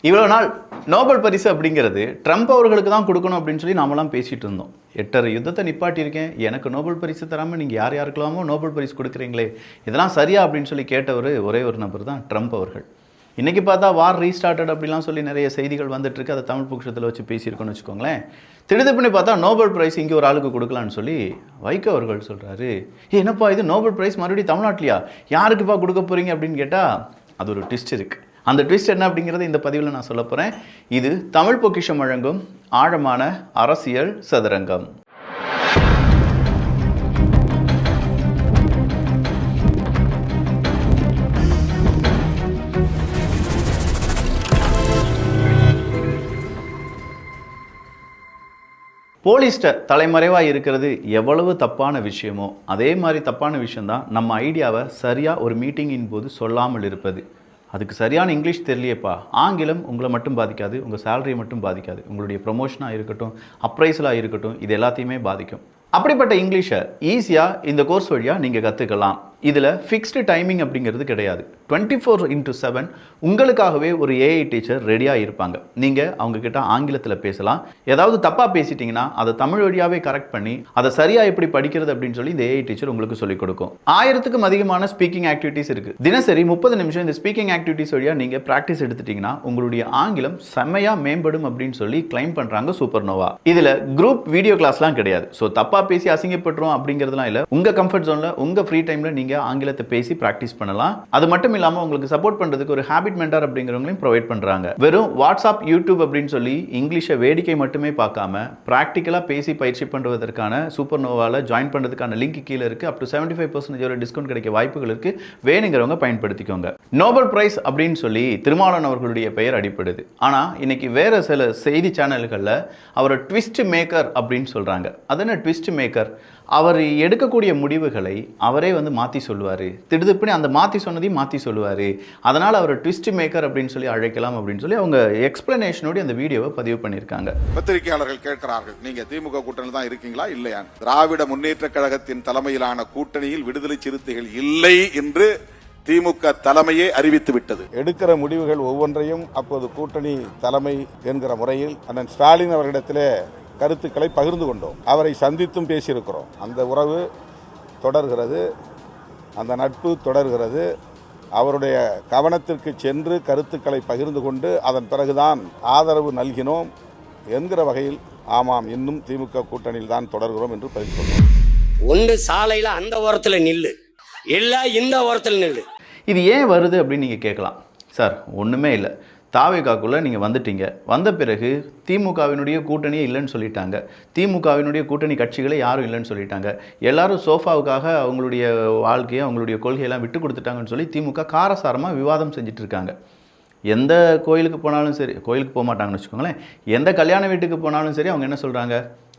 இவ்வளோ நாள் நோபல் பரிசு அப்படிங்கிறது ட்ரம்ப் அவர்களுக்கு தான் கொடுக்கணும் அப்படின்னு சொல்லி நாமெல்லாம் பேசிகிட்டு இருந்தோம். 8 யுத்தத்தை நிப்பாட்டியிருக்கேன், எனக்கு நோபல் பரிசு தராமல் நீங்கள் யார் யாருக்கெல்லாமோ நோபல் பரிசு கொடுக்குறீங்களே, இதெல்லாம் சரியா அப்படின்னு சொல்லி கேட்டவர் ஒரே ஒரு நபர் தான் ட்ரம்ப் அவர்கள். இன்றைக்கி பார்த்தா வார் ரீஸ்டார்டட் அப்படிலாம் சொல்லி நிறைய செய்திகள் வந்துட்டுருக்கு. அதை தமிழ் பட்சத்தில் வச்சு பேசியிருக்கோன்னு வச்சுக்கோங்களேன். திடுதிப்புன்னு பார்த்தா நோபல் பிரைஸ் இங்கே ஒரு ஆளுக்கு கொடுக்கலான்னு சொல்லி வைகோ அவர்கள் சொல்கிறாரு, என்னப்பா இது நோபல் பிரைஸ் மறுபடியும் தமிழ்நாட்டிலையா, யாருக்குப்பா கொடுக்க போகிறீங்க அப்படின்னு கேட்டால் அது ஒரு ட்விஸ்ட் இருக்குது. அந்த ட்விஸ்ட் என்ன அப்படிங்கிறது இந்த பதிவில் நான் சொல்ல போகிறேன். இது தமிழ் பொக்கிஷம் வழங்கும் ஆழமான அரசியல் சதுரங்கம். போலீஸ்டர் தலைமறைவாக இருக்கிறது எவ்வளவு தப்பான விஷயமோ அதே மாதிரி தப்பான விஷயந்தான் நம்ம ஐடியாவை சரியாக ஒரு மீட்டிங்கின் போது சொல்லாமல் இருப்பது. அதுக்கு சரியான இங்கிலீஷ் தெரியலையப்பா, ஆங்கிலம் உங்களை மட்டும் பாதிக்காது, உங்கள் சேலரியை மட்டும் பாதிக்காது, உங்களுடைய ப்ரொமோஷனாக இருக்கட்டும், அப்ரைஸலாக இருக்கட்டும், இது எல்லாத்தையுமே பாதிக்கும். அப்படிப்பட்ட இங்கிலீஷை ஈஸியாக இந்த கோர்ஸ் வழியாக நீங்கள் கற்றுக்கலாம். இதில் ஃபிக்ஸ்டு டைமிங் அப்படிங்கிறது கிடையாது. 24/7 உங்களுக்காகவே ஒரு ஏஐ டீச்சர் ரெடியாக இருப்பாங்க. நீங்கள் அவங்கக்கிட்ட ஆங்கிலத்தில் பேசலாம். ஏதாவது தப்பாக பேசிட்டிங்கன்னா அதை தமிழ் வழியாகவே கரெக்ட் பண்ணி அதை சரியாக எப்படி படிக்கிறது அப்படின்னு சொல்லி இந்த ஏஐ டீச்சர் உங்களுக்கு சொல்லிக் கொடுக்கும். 1000க்கும் அதிகமான ஸ்பீக்கிங் ஆக்டிவிட்டீஸ் இருக்குது. தினசரி 30 நிமிஷம் இந்த ஸ்பீக்கிங் ஆக்டிவிட்டீஸ் வழியாக நீங்கள் ப்ராக்டிஸ் எடுத்துட்டிங்கன்னா உங்களுடைய ஆங்கிலம் செம்மையாக மேம்படும் அப்படின்னு சொல்லி கிளைம் பண்ணுறாங்க சூப்பர்னோவா. இதில் குரூப் வீடியோ கிளாஸ்லாம் கிடையாது. ஸோ தப்பாக பேசி அசிங்கப்பட்டுரும் அப்படிங்கிறதுலாம் இல்லை. உங்கள் கம்ஃபர்ட் ஜோனில் உங்கள் ஃப்ரீ டைமில் நீங்கள் ஆங்கிலத்தை பேசி பிராக்டிஸ் பண்ணலாம். அது மட்டும் இல்லாமல் உங்களுக்கு சப்போர்ட் பண்ணுறதுக்கு ஒரு ஹேபிட் மென்டார் அப்படிங்கிறவங்களையும் ப்ரொவைட் பண்ணுறாங்க. வெறும் வாட்ஸ்அப், யூடியூப் அப்படின்னு சொல்லி இங்கிலீஷை வேடிக்கை மட்டுமே பார்க்காம ப்ராக்டிக்கலாக பேசி பயிற்சி பண்ணுவதற்கான சூப்பர்னோவாவில் ஜாயின் பண்ணுறதுக்கான லிங்க் கீழே இருக்குது. அப் டு 75% டிஸ்கவுண்ட் கிடைக்க வாய்ப்புகள் இருக்குது. வேணுங்கிறவங்க பயன்படுத்திக்கோங்க. நோபல் பிரைஸ் அப்படின்னு சொல்லி திருமாவளவன் அவர்களுடைய பெயர் அடிப்படுது. ஆனால் இன்னைக்கு வேற சில செய்தி சேனல்களில் அவரை ட்விஸ்ட் மேக்கர் அப்படின்னு சொல்கிறாங்க. அது என்ன ட்விஸ்ட் மேக்கர்? அவர் எடுக்கக்கூடிய முடிவுகளை அவரே மாற்றி சொல்லுவார். திடுதிப்புன்னு அந்த மாற்றி சொன்னதையும் மாற்றி சொல்லுவார். அதனால் அவர் ட்விஸ்ட் மேக்கர் அப்படின்னு சொல்லி அழைக்கலாம் அப்படின்னு சொல்லி அவங்க எக்ஸ்பிளனேஷனோடு அந்த வீடியோவை பதிவு பண்ணியிருக்காங்க. பத்திரிகையாளர்கள் கேட்கிறார்கள், நீங்க திமுக கூட்டணியில் தான் இருக்கீங்களா இல்லையா? திராவிட முன்னேற்ற கழகத்தின் தலைமையிலான கூட்டணியில் விடுதலை சிறுத்தைகள் இல்லை என்று திமுக தலைமையே அறிவித்து விட்டது. எடுக்கிற முடிவுகள் ஒவ்வொன்றையும் அப்போது கூட்டணி தலைமை என்கிற முறையில் அண்ணன் ஸ்டாலின் அவர்களிடத்திலே கருத்துக்களை பகிர்ந்து கொண்டோம். அவரை சந்தித்தும் பேசியிருக்கிறோம். அந்த உறவு தொடர்கிறது, அந்த நட்பு தொடர்கிறது. அவருடைய கவனத்திற்கு சென்று கருத்துக்களை பகிர்ந்து கொண்டு அதன் பிறகுதான் ஆதரவு நல்கினோம் என்கிற வகையில் ஆமாம், இன்னும் திமுக கூட்டணியில் தான் தொடர்கிறோம் என்று பதில் சொன்னோம். ஒன்று சாலையில் அந்த ஓரத்தில் நில்லு, இல்லை இந்த ஓரத்தில் நில்லு. இது ஏன் வருது அப்படின்னு நீங்கள் கேட்கலாம். சார் ஒன்றுமே இல்லை, தாவேகாக்குள்ளே நீங்கள் வந்துட்டீங்க. வந்த பிறகு திமுகவினுடைய கூட்டணியே இல்லைன்னு சொல்லிட்டாங்க. திமுகவினுடைய கூட்டணி கட்சிகளே யாரும் இல்லைன்னு சொல்லிட்டாங்க. எல்லாரும் சோஃபாவுக்காக அவங்களுடைய வாழ்க்கையை, அவங்களுடைய கொள்கையெல்லாம் விட்டு கொடுத்துட்டாங்கன்னு சொல்லி திமுக காரசாரமாக விவாதம் செஞ்சுட்டு இருக்காங்க. எந்த கோயிலுக்கு போனாலும் சரி, கோயிலுக்கு போக மாட்டாங்கன்னு வச்சுக்கோங்களேன், எந்த கல்யாண வீட்டுக்கு போனாலும் சரி அவங்க என்ன சொல்கிறாங்க,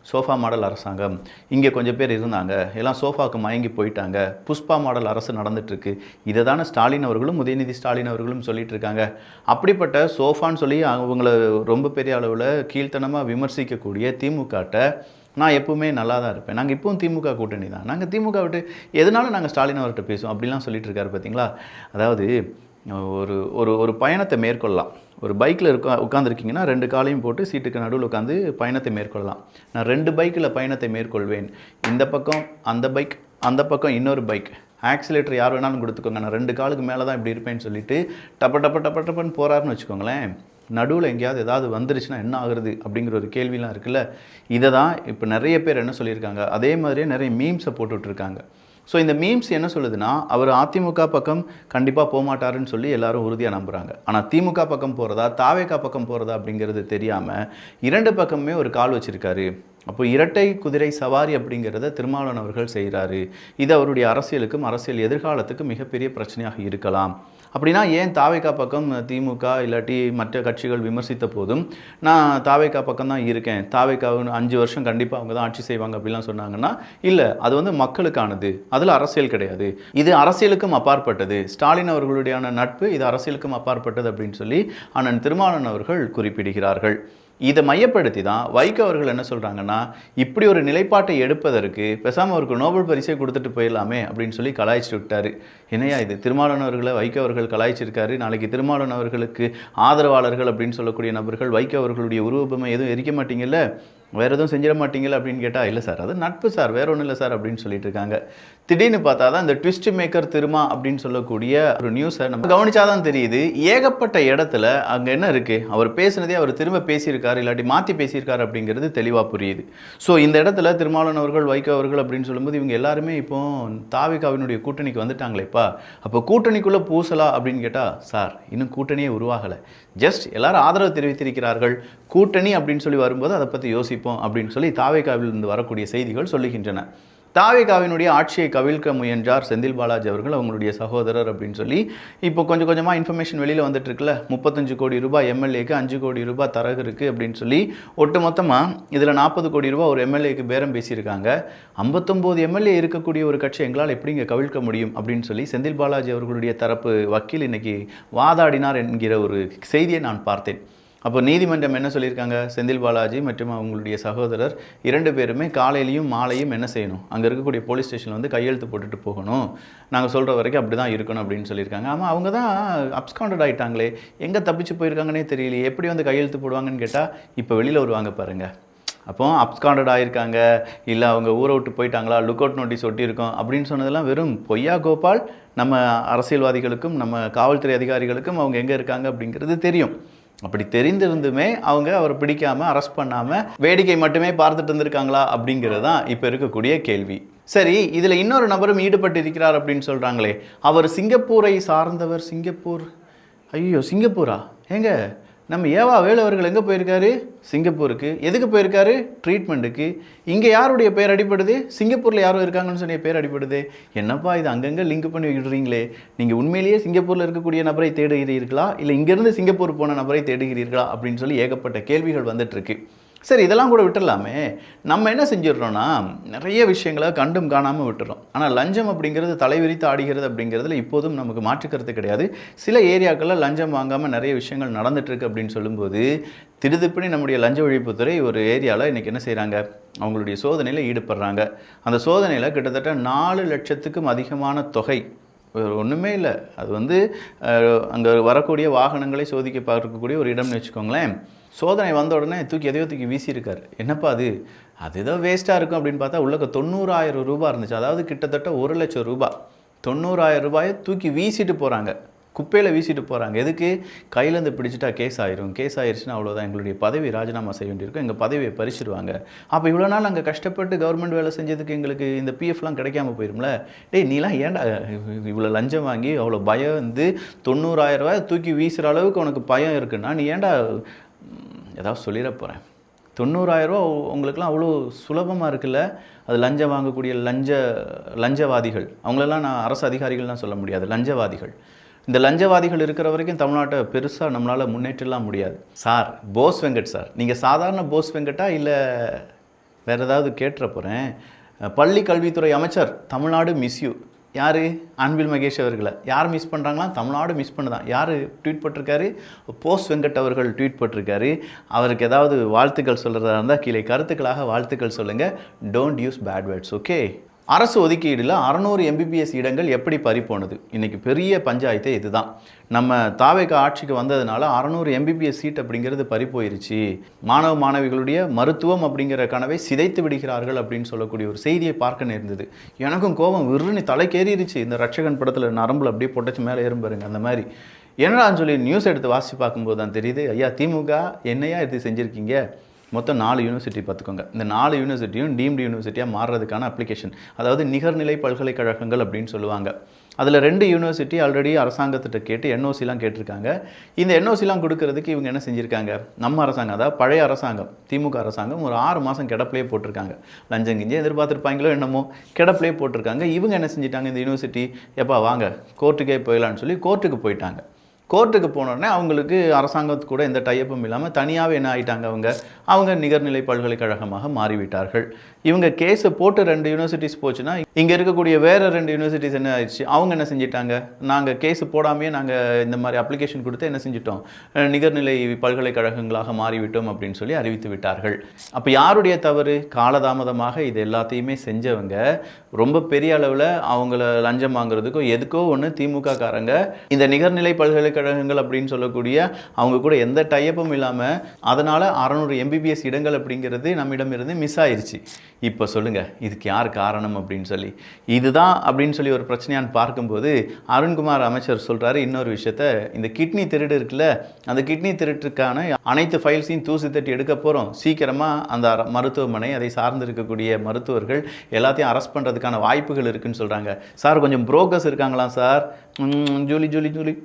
சோஃபா மாடல் அரசாங்கம், இங்கே கொஞ்சம் பேர் இருந்தாங்க, எல்லாம் சோஃபாவுக்கு மயங்கி போயிட்டாங்க, புஷ்பா மாடல் அரசு நடந்துட்டுருக்கு. இதை தானே ஸ்டாலின் அவர்களும் உதயநிதி ஸ்டாலின் அவர்களும் சொல்லிட்டு இருக்காங்க. அப்படிப்பட்ட சோஃபான்னு சொல்லி அவங்கள ரொம்ப பெரிய அளவில் கீழ்த்தனமாக விமர்சிக்கக்கூடிய திமுகட்ட நான் எப்பவுமே நல்லா தான் இருப்பேன், நாங்கள் இப்போவும் திமுக கூட்டணி தான், நாங்கள் திமுக விட்டு எதனாலும் நாங்கள் ஸ்டாலின் அவர்கிட்ட பேசுவோம் அப்படிலாம் சொல்லிட்டு இருக்காரு பார்த்தீங்களா. அதாவது ஒரு பயணத்தை மேற்கொள்ளலாம். ஒரு பைக்கில் உட்காந்துருக்கீங்கன்னா 2 காலையும் போட்டு சீட்டுக்கு நடுவில் உட்காந்து பயணத்தை மேற்கொள்ளலாம். நான் 2 பைக்கில் பயணத்தை மேற்கொள்வேன். இந்த பக்கம் அந்த பைக், அந்த பக்கம் இன்னொரு பைக், ஆக்சிலேட்டர் யார் வேணாலும் கொடுத்துக்கோங்க, நான் 2 காலுக்கு மேலே தான் இப்படி இருப்பேன்னு சொல்லிட்டு டப்பன்னு போகிறாருன்னு வச்சுக்கோங்களேன். நடுவில் எங்கேயாவது ஏதாவது வந்துருச்சுன்னா என்ன ஆகுறது அப்படிங்கிற ஒரு கேள்விலாம் இருக்குல்ல. இதை தான் இப்போ நிறைய பேர் என்ன சொல்லியிருக்காங்க, அதே மாதிரியே நிறைய மீம்ஸை போட்டுட்ருக்காங்க. ஸோ இந்த மீம்ஸ் என்ன சொல்லுதுன்னா, அவர் அதிமுக பக்கம் கண்டிப்பாக போகமாட்டாருன்னு சொல்லி எல்லாரும் உறுதியாக நம்புகிறாங்க. ஆனால் திமுக பக்கம் போகிறதா தாவேகா பக்கம் போகிறதா அப்படிங்கிறது தெரியாமல் 2 பக்கமுமே ஒரு கால் வச்சுருக்காரு. அப்போ இரட்டை குதிரை சவாரி அப்படிங்கிறத திருமாவளவன் அவர்கள் செய்கிறாரு. இது அவருடைய அரசியலுக்கும் அரசியல் எதிர்காலத்துக்கும் மிகப்பெரிய பிரச்சனையாக இருக்கலாம். அப்படின்னா ஏன் தாவேகா பக்கம் திமுக இல்லாட்டி மற்ற கட்சிகள் விமர்சித்த போதும் நான் தாவேகா பக்கம் தான் இருக்கேன், தாவேகாவுன்னு 5 வருஷம் கண்டிப்பாக அவங்க தான் ஆட்சி செய்வாங்க அப்படிலாம் சொன்னாங்கன்னா, இல்லை, அது மக்களுக்கானது, அதில் அரசியல் கிடையாது, இது அரசியலுக்கும் அப்பாற்பட்டது, ஸ்டாலின் அவர்களுடையான நட்பு இது அரசியலுக்கும் அப்பாற்பட்டது அப்படின்னு சொல்லி அண்ணன் திருமாவளவன் அவர்கள் குறிப்பிடுகிறார்கள். இதை மையப்படுத்தி தான் வைகோ அவர்கள் என்ன சொல்கிறாங்கன்னா, இப்படி ஒரு நிலைப்பாட்டை எடுப்பதற்கு பேசாமல் அவருக்கு நோபல் பரிசை கொடுத்துட்டு போயிடலாமே அப்படின்னு சொல்லி கலாய்ச்சிட்டு விட்டார். என்னையா இது, திருமாவளவன் அவர்களை வைகோ அவர்கள் கலாய்ச்சிருக்காரு, நாளைக்கு திருமாவளவன் அவர்களுக்கு ஆதரவாளர்கள் அப்படின்னு சொல்லக்கூடிய நபர்கள் வைகோ அவர்களுடைய உருவப்பமை எதுவும் எரிக்க மாட்டீங்கல்ல, வேறு எதுவும் செஞ்சிட மாட்டீங்களா அப்படின்னு கேட்டால், இல்லை சார் அது நட்பு சார், வேற ஒன்றும் இல்லை சார் அப்படின்னு சொல்லிட்டு இருக்காங்க. திடீர்னு பார்த்தா தான் இந்த ட்விஸ்ட் மேக்கர் திருமா அப்படின்னு சொல்லக்கூடிய ஒரு நியூஸை நம்ம கவனிச்சாதான் தெரியுது, ஏகப்பட்ட இடத்துல அங்கே என்ன இருக்குது, அவர் பேசுனதே அவர் திரும்ப பேசியிருக்காரு இல்லாட்டி மாற்றி பேசியிருக்காரு அப்படிங்கிறது தெளிவாக புரியுது. ஸோ இந்த இடத்துல திருமாவளவன் அவர்கள் வைகோ அவர்கள் அப்படின்னு சொல்லும்போது இவங்க எல்லாருமே இப்போ தாவிகாவினுடைய கூட்டணிக்கு வந்துட்டாங்களேப்பா, அப்போ கூட்டணிக்குள்ளே பூசலா அப்படின்னு கேட்டால், சார் இன்னும் கூட்டணியே உருவாகலை, ஜஸ்ட் எல்லாரும் ஆதரவு தெரிவித்திருக்கிறார்கள், கூட்டணி அப்படின்னு சொல்லி வரும்போது அதை பற்றி யோசிப்போம் அப்படின்னு சொல்லி தாவேகாவிலிருந்து வரக்கூடிய செய்திகள் சொல்லுகின்றன. தாவேகாவினுடைய ஆட்சியை கவிழ்க்க முயன்றார் செந்தில் பாலாஜி அவர்கள், அவங்களுடைய சகோதரர் அப்படின்னு சொல்லி இப்போ கொஞ்சம் கொஞ்சமாக இன்ஃபர்மேஷன் வெளியில் வந்துட்டு இருக்குல்ல. 35 கோடி ரூபாய் எம்எல்ஏக்கு 5 கோடி ரூபாய் தரகு இருக்குது அப்படின்னு சொல்லி ஒட்டு மொத்தமாக இதில் 40 கோடி ரூபாய் ஒரு எம்எல்ஏக்கு பேரம் பேசியிருக்காங்க. 59 எம்எல்ஏ இருக்கக்கூடிய ஒரு கட்சி எங்களால் எப்படிங்க கவிழ்க்க முடியும் அப்படின்னு சொல்லி செந்தில் பாலாஜி அவர்களுடைய தரப்பு வக்கீல் இன்னைக்கு வாதாடினார் என்கிற ஒரு செய்தியை நான் பார்த்தேன். அப்போ நீதிமன்றம் என்ன சொல்லியிருக்காங்க, செந்தில் பாலாஜி மற்றும் அவங்களுடைய சகோதரர் 2 பேருமே காலையிலையும் மாலையும் என்ன செய்யணும், அங்கே இருக்கக்கூடிய போலீஸ் ஸ்டேஷனில் வந்து கையெழுத்து போட்டுட்டு போகணும், நாங்கள் சொல்கிற வரைக்கும் அப்படி தான் இருக்கணும் அப்படின்னு சொல்லியிருக்காங்க. ஆமாம், அவங்க தான் அப்ஸ்காண்டட் ஆகிட்டாங்களே, எங்கே தப்பிச்சு போயிருக்காங்கன்னே தெரியலையே, எப்படி வந்து கையெழுத்து போடுவாங்கன்னு கேட்டால் இப்போ வெளியில் வருவாங்க பாருங்கள். அப்போ அப்ஸ்காண்டட் ஆகியிருக்காங்க, இல்லை அவங்க ஊரை விட்டு போயிட்டாங்களா, லுக் அவுட் நோட்டீஸ் ஒட்டியிருக்கோம் அப்படின்னு சொன்னதெல்லாம் வெறும் பொய்யா கோபால். நம்ம அரசியல்வாதிகளுக்கும் நம்ம காவல்துறை அதிகாரிகளுக்கும் அவங்க எங்கே இருக்காங்க அப்படிங்கிறது தெரியும். அப்படி தெரிந்திருந்துமே அவங்க அவரை பிடிக்காமல் அரெஸ்ட் பண்ணாமல் வேடிக்கை மட்டுமே பார்த்துட்டு இருந்திருக்காங்களா அப்படிங்கிறது தான் இப்போ இருக்கக்கூடிய கேள்வி. சரி, இதில் இன்னொரு நபரும் ஈடுபட்டு இருக்கிறார் அப்படின்னு சொல்கிறாங்களே, அவர் சிங்கப்பூரை சார்ந்தவர். சிங்கப்பூர், ஐயோ சிங்கப்பூரா, ஏங்க நம்ம ஏவா வேலு அவர்கள் எங்கே போயிருக்காரு, சிங்கப்பூருக்கு. எதுக்கு போயிருக்காரு, ட்ரீட்மெண்ட்டுக்கு. இங்கே யாருடைய பேர் அடிப்படுது, சிங்கப்பூரில் யாரும் இருக்காங்கன்னு சொன்ன பேர் அடிப்படுது. என்னப்பா இது அங்கங்கே லிங்க் பண்ணி விடுறீங்களே, நீங்கள் உண்மையிலேயே சிங்கப்பூரில் இருக்கக்கூடிய நபரை தேடுகிறீர்களா, இல்லை இங்கேருந்து சிங்கப்பூர் போன நபரை தேடுகிறீர்களா அப்படின்னு சொல்லி ஏகப்பட்ட கேள்விகள் வந்துட்டுருக்கு. சரி, இதெல்லாம் கூட விட்டுடலாமே, நம்ம என்ன செஞ்சிடறோன்னா நிறைய விஷயங்களை கண்டும் காணாமல் விட்டுறோம். ஆனால் லஞ்சம் அப்படிங்கிறது தலைவிரித்து ஆடுகிறது அப்படிங்கிறதுல இப்போதும் நமக்கு மாற்றுக்கிறது கிடையாது. சில ஏரியாக்களில் லஞ்சம் வாங்காமல் நிறைய விஷயங்கள் நடந்துட்டுருக்கு அப்படின்னு சொல்லும்போது திடுதிப்புனி நம்முடைய லஞ்ச ஒழிப்புத்துறை ஒரு ஏரியாவில் இன்றைக்கி என்ன செய்கிறாங்க, அவங்களுடைய சோதனையில் ஈடுபடுறாங்க. அந்த சோதனையில் கிட்டத்தட்ட 4 லட்சத்துக்கும் அதிகமான தொகை, ஒன்றுமே இல்லை, அது வந்து அங்கே வரக்கூடிய வாகனங்களை சோதிக்க பார்க்கக்கூடிய ஒரு இடம்னு வச்சுக்கோங்களேன். சோதனை வந்த உடனே எதையோ தூக்கி வீசியிருக்காரு. என்னப்பா அது ஏதோ வேஸ்ட்டாக இருக்கும் அப்படின்னு பார்த்தா உள்ளக்க 90,000 ரூபாய் இருந்துச்சு. அதாவது கிட்டத்தட்ட 1 லட்சம் ரூபாய், 90,000 ரூபாயை தூக்கி வீசிட்டு போகிறாங்க, குப்பையில் வீசிட்டு போகிறாங்க. எதுக்கு, கையிலேருந்து பிடிச்சிட்டா கேஸ் ஆயிரும், கேஸ் ஆயிடுச்சுன்னா அவ்வளோதான், எங்களுடைய பதவி ராஜினாமா செய்ய வேண்டியிருக்கும், எங்கள் பதவியை பறிச்சிடுவாங்க. அப்போ இவ்வளோ நாள் அங்கே கஷ்டப்பட்டு கவர்மெண்ட் வேலை செஞ்சதுக்கு எங்களுக்கு இந்த பிஎஃப்லாம் கிடைக்காம போயிரும்ல. டேய் நீலாம் ஏன்டா இவ்வளோ லஞ்சம் வாங்கி அவ்வளோ பயம் வந்து 90,000 ரூபாய் தூக்கி வீசுகிற அளவுக்கு உனக்கு பயம் இருக்குன்னா நீ ஏன்டா, ஏதாவது சொல்லிட போகிறேன், 90,000 ரூபா உங்களுக்குலாம் அவ்வளோ சுலபமாக இருக்குல்ல. அது லஞ்சம் வாங்கக்கூடிய லஞ்சவாதிகள், அவங்களெல்லாம் நான் அரசு அதிகாரிகள்லாம் சொல்ல முடியாது, லஞ்சவாதிகள். இந்த லஞ்சவாதிகள் இருக்கிற வரைக்கும் தமிழ்நாட்டை பெருசாக நம்மளால் முன்னேற்றலாம் முடியாது. சார் போஸ் வெங்கட் சார், நீங்கள் சாதாரண போஸ் வெங்கட்டா இல்லை வேறு ஏதாவது கேட்டுற போகிறேன். பள்ளி கல்வித்துறை அமைச்சர், தமிழ்நாடு மிஸ்யூ. யார், அன்பில் மகேஷ் அவர்களை யார் மிஸ் பண்ணுறாங்களா, தமிழ்நாடு மிஸ் பண்ணுதான். யார் ட்வீட் போட்டிருக்காரு, போஸ் வெங்கட் அவர்கள் ட்வீட் போட்டிருக்காரு. அவருக்கு ஏதாவது வாழ்த்துக்கள் சொல்கிறதா இருந்தால் கீழே கருத்துக்களாக வாழ்த்துக்கள் சொல்லுங்கள். Don't use bad words, okay. அரசு ஒதுக்கீடில் 600 MBBS இடங்கள் எப்படி பறிப்போனது, இன்றைக்கி பெரிய பஞ்சாயத்தே இதுதான். நம்ம தாவேக ஆட்சிக்கு வந்ததுனால 600 MBBS சீட் அப்படிங்கிறது பறிப்போயிருச்சு, மாணவ மாணவிகளுடைய மருத்துவம் அப்படிங்கிற கனவை சிதைத்து விடுகிறார்கள் அப்படின்னு சொல்லக்கூடிய ஒரு செய்தியை பார்க்க நேர்ந்தது. எனக்கும் கோபம் விருன்னு தலைக்கேறிடுச்சு. இந்த ரட்சகன் படத்தில் நரம்பில் அப்படியே பொட்டச்சு மேலே ஏறும்பாருங்க, அந்த மாதிரி. என்னடான்னு சொல்லி நியூஸ் எடுத்து வாசித்து பார்க்கும்போது தான் தெரியுது, ஐயா திமுக என்னையா இது செஞ்சுருக்கீங்க. மொத்தம் 4 யூனிவர்சிட்டி பார்த்துக்கோங்க. இந்த 4 யூனிவர்சிட்டியும் டீம்டு யூனிவர்சிட்டியாக மாறுறதுக்கான அப்ளிகேஷன், அதாவது நிகர்நிலை பல்கலைக்கழகங்கள் அப்படின்னு சொல்லுவாங்க. அதில் 2 யூனிவர்சிட்டி ஆல்ரெடி அரசாங்கத்திட்ட கேட்டு NOCலாம் கேட்டிருக்காங்க. இந்த NOCலாம் கொடுக்கறதுக்கு இவங்க என்ன செஞ்சுருக்காங்க, நம்ம அரசாங்கம், அதாவது பழைய அரசாங்கம் திமுக அரசாங்கம் ஒரு 6 மாதம் கிடப்பிலே போட்டிருக்காங்க. லஞ்சம் கிஞ்சம் எதிர்பார்த்துருப்பாங்களோ என்னமோ, கிடப்பிலே போட்டிருக்காங்க. இவங்க என்ன செஞ்சிட்டாங்க, இந்த யூனிவர்சிட்டி எப்பா வாங்க கோர்ட்டுக்கே போயிடலான்னு சொல்லி கோர்ட்டுக்கு போயிட்டாங்க. கோர்ட்டுக்கு போனோடனே அவங்களுக்கு அரசாங்கத்து கூட எந்த டைப்பும் இல்லாமல் தனியாகவே என்ன ஆயிட்டாங்க, அவங்க நிகர்நிலை பல்கலைக்கழகமாக மாறிவிட்டார்கள். இவங்க கேஸை போட்டு 2 யூனிவர்சிட்டிஸ் போச்சுன்னா இங்கே இருக்கக்கூடிய வேறு 2 யூனிவர்சிட்டிஸ் என்ன ஆயிடுச்சு, அவங்க என்ன செஞ்சிட்டாங்க, நாங்கள் கேஸு போடாமையே நாங்கள் இந்த மாதிரி அப்ளிகேஷன் கொடுத்து என்ன செஞ்சிட்டோம், நிகர்நிலை பல்கலைக்கழகங்களாக மாறிவிட்டோம் அப்படின்னு சொல்லி அறிவித்து விட்டார்கள். அப்போ யாருடைய தவறு? காலதாமதமாக இது எல்லாத்தையுமே செஞ்சவங்க ரொம்ப பெரிய அளவில் அவங்கள லஞ்சம் வாங்குறதுக்கோ எதுக்கோ ஒன்று திமுக காரங்க இந்த நிகர்நிலை பல்கலைக்கழகங்கள் அப்படின்னு சொல்லக்கூடிய அவங்க கூட எந்த டைப்பும் இல்லாமல் அதனால் 600 MBBS இடங்கள் அப்படிங்கிறது நம்மிடம் இருந்து மிஸ் ஆயிடுச்சு. இப்போ சொல்லுங்கள், இதுக்கு யார் காரணம் அப்படின்னு சொல்லி, இதுதான் அப்படின்னு சொல்லி ஒரு பிரச்சனையான்னு பார்க்கும்போது அருண்குமார் அமைச்சர் சொல்கிறாரு இன்னொரு விஷயத்த, இந்த கிட்னி திருடு இருக்குல்ல, அந்த கிட்னி திருட்டுக்கான அனைத்து ஃபைல்ஸையும் தூசி தட்டி எடுக்க போகிறோம், சீக்கிரமாக அந்த மருத்துவமனை அதை சார்ந்து இருக்கக்கூடிய மருத்துவர்கள் எல்லாத்தையும் அரெஸ்ட் பண்ணுறதுக்கான வாய்ப்புகள் இருக்குன்னு சொல்கிறாங்க. சார் கொஞ்சம் புரோக்கர்ஸ் இருக்காங்களாம் சார், ஜூலி ஜூலி ஜூலி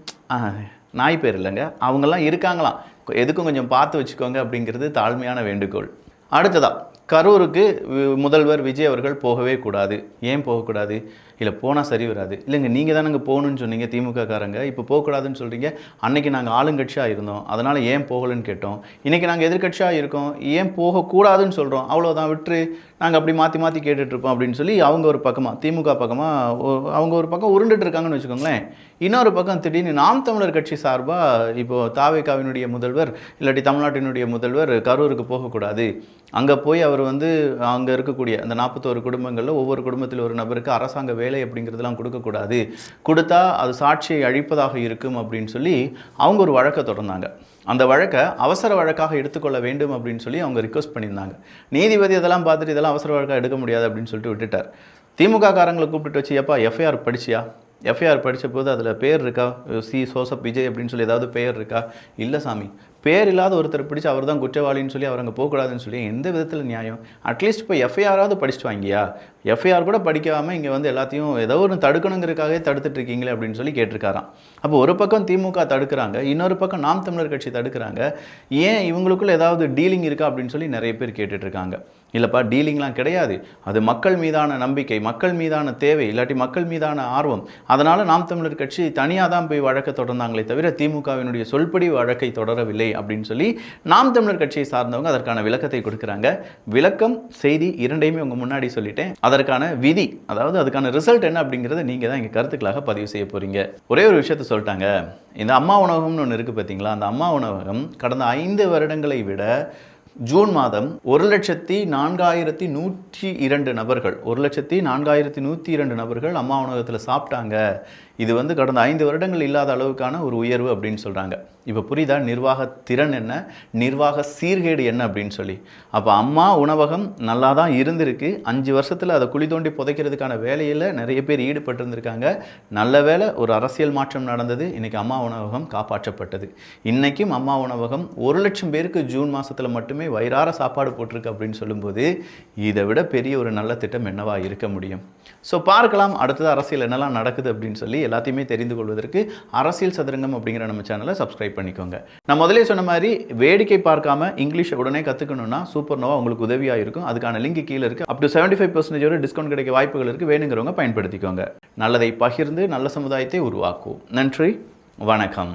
நாய் பேர் இல்லைங்க, அவங்கெல்லாம் இருக்காங்களாம், எதுக்கும் கொஞ்சம் பார்த்து வச்சுக்கோங்க அப்படிங்கிறது தாழ்மையான வேண்டுகோள். அடுத்ததா கரூருக்கு முதல்வர் விஜய் அவர்கள் போகவே கூடாது. ஏன் போகக்கூடாது? இல்லை போனால் சரி வராது. இல்லைங்க, நீங்கள் தானே அங்கே போகணுன்னு சொன்னீங்க திமுக காரங்க, இப்போ போகக்கூடாதுன்னு சொல்கிறீங்க. அன்றைக்கி நாங்கள் ஆளுங்கட்சியாக இருந்தோம், அதனால் ஏன் போகலன்னு கேட்டோம். இன்றைக்கி நாங்கள் எதிர்கட்சியாக இருக்கோம், ஏன் போகக்கூடாதுன்னு சொல்கிறோம், அவ்வளோதான், விட்டுரு, நாங்கள் அப்படி மாற்றி மாற்றி கேட்டுட்ருப்போம் அப்படின்னு சொல்லி அவங்க ஒரு பக்கமாக திமுக பக்கமாக அவங்க ஒரு பக்கம் உருண்டுட்டு இருக்காங்கன்னு வச்சுக்கோங்களேன். இன்னொரு பக்கம் திடீர்னு நாம் தமிழர் கட்சி சார்பாக இப்போது தாவேகாவினுடைய முதல்வர் இல்லாட்டி தமிழ்நாட்டினுடைய முதல்வர் கரூருக்கு போகக்கூடாது, அங்கே போய் அவர் அங்கே இருக்கக்கூடிய அந்த 41 குடும்பங்களில் ஒவ்வொரு குடும்பத்தில் ஒரு நபருக்கு அரசாங்க வேலை அப்படிங்கிறதுலாம் கொடுக்கக்கூடாது, கொடுத்தா அது சாட்சியை அழிப்பதாக இருக்கும் அப்படின்னு சொல்லி அவங்க ஒரு வழக்கை தொடர்ந்தாங்க. அந்த வழக்கை அவசர வழக்காக எடுத்துக்கொள்ள வேண்டும் அப்படின்னு சொல்லி அவங்க ரிக்வஸ்ட் பண்ணியிருந்தாங்க. நீதிபதி அதெல்லாம் பார்த்துட்டு இதெல்லாம் அவசர வழக்காக எடுக்க முடியாது அப்படின்னு சொல்லிட்டு விட்டுட்டார். திமுக காரங்களை கூப்பிட்டு வச்சு, எப்பா எஃப்ஐஆர் படிச்சியா, எஃப்ஐஆர் படித்த போது அதில் பேர் இருக்கா, சி சோசப் விஜய் அப்படின்னு சொல்லி ஏதாவது பேர் இருக்கா? இல்லை சாமி, பேர் இல்லாத ஒருத்தர் பிடிச்சி அவர் தான் குற்றவாளின்னு சொல்லி அவர் அங்கே போகக்கூடாதுன்னு சொல்லி எந்த விதத்தில் நியாயம்? அட்லீஸ்ட் இப்போ எஃப்ஐஆராவது படிச்சுட்டு வாங்கியா, எஃப்ஐஆர் கூட படிக்காமல் இங்கே எல்லாத்தையும் ஏதோ ஒன்று தடுக்கணுங்கிறதுக்காகவே தடுத்துட்டு இருக்கீங்களே அப்படின்னு சொல்லி கேட்டிருக்காராம். அப்போ ஒரு பக்கம் திமுக தடுக்கிறாங்க, இன்னொரு பக்கம் நாம் தமிழர் கட்சி தடுக்கிறாங்க. ஏன் இவங்களுக்குள்ள ஏதாவது டீலிங் இருக்கா அப்படின்னு சொல்லி நிறைய பேர் கேட்டுட்ருக்காங்க. இல்லைப்பா, டீலிங்லாம் கிடையாது, அது மக்கள் மீதான நம்பிக்கை, மக்கள் மீதான தேவை, இல்லாட்டி மக்கள் மீதான ஆர்வம். அதனால் நாம் தமிழர் கட்சி தனியாக தான் போய் வழக்கை தொடர்ந்தாங்களே தவிர திமுகவினுடைய சொல்படி வழக்கை தொடரவில்லை அப்படின்னு சொல்லி நாம் தமிழர் கட்சியை சார்ந்தவங்க அதற்கான விளக்கத்தை கொடுக்குறாங்க. விளக்கம், செய்தி இரண்டையுமே உங்கள் முன்னாடி சொல்லிட்டேன். அதற்கான விதி, அதாவது அதுக்கான ரிசல்ட் என்ன அப்படிங்கிறத நீங்கள் தான் இங்கே கருத்துக்களாக பதிவு செய்ய போகிறீங்க. ஒரே ஒரு விஷயத்த சொல்லிட்டாங்க, இந்த அம்மா உணவகம்னு ஒன்று இருக்குது பார்த்தீங்களா, அந்த அம்மா உணவகம் கடந்த 5 வருடங்களை விட ஜூன் மாதம் 1,04,102 நபர்கள் 1,04,102 நபர்கள் அம்மா உணவகத்தில் சாப்பிட்டாங்க. இது கடந்த 5 வருடங்கள் இல்லாத அளவுக்கான ஒரு உயர்வு அப்படின்னு சொல்கிறாங்க. இப்போ புரியுதா நிர்வாக திறன் என்ன, நிர்வாக சீர்கேடு என்ன அப்படின்னு சொல்லி. அப்போ அம்மா உணவகம் நல்லா தான் இருந்திருக்கு, 5 வருஷத்தில் அதை குழி தோண்டி புதைக்கிறதுக்கான வேலையில் நிறைய பேர் ஈடுபட்டிருந்திருக்காங்க. நல்ல வேலை, ஒரு அரசியல் மாற்றம் நடந்தது, இன்றைக்கி அம்மா உணவகம் காப்பாற்றப்பட்டது. இன்றைக்கும் அம்மா உணவகம் 1,00,000 பேருக்கு ஜூன் மாதத்தில் மட்டுமே வயிறார சாப்பாடு போட்டிருக்கு அப்படின்னு சொல்லும்போது இதை விட பெரிய ஒரு நல்ல திட்டம் என்னவா இருக்க முடியும்? ஸோ பார்க்கலாம் அடுத்தது அரசியல் என்னெல்லாம் நடக்குது அப்படின்னு சொல்லி எல்லாத்தையுமே தெரிந்து கொள்வதற்கு அரசியல் சதுரங்கம் அப்படிங்கிற நம்ம சேனலை சப்ஸ்கிரைப் பண்ணிக்கோங்க. நான் முதலே சொன்ன மாதிரி வேடிக்கை பார்க்காம இங்கிலீஷை உடனே கற்றுக்கணும்னா சூப்பர் நோவா உங்களுக்கு உதவியாக இருக்கும். அதுக்கான லிங்க் கீழே இருக்குது. அப் டு 75% டிஸ்கவுண்ட் கிடைக்க வாய்ப்புகள் இருக்குது. வேணுங்கிறவங்க பயன்படுத்திக்கோங்க. நல்லதை பகிர்ந்து நல்ல சமுதாயத்தை உருவாக்குவோம். நன்றி, வணக்கம்.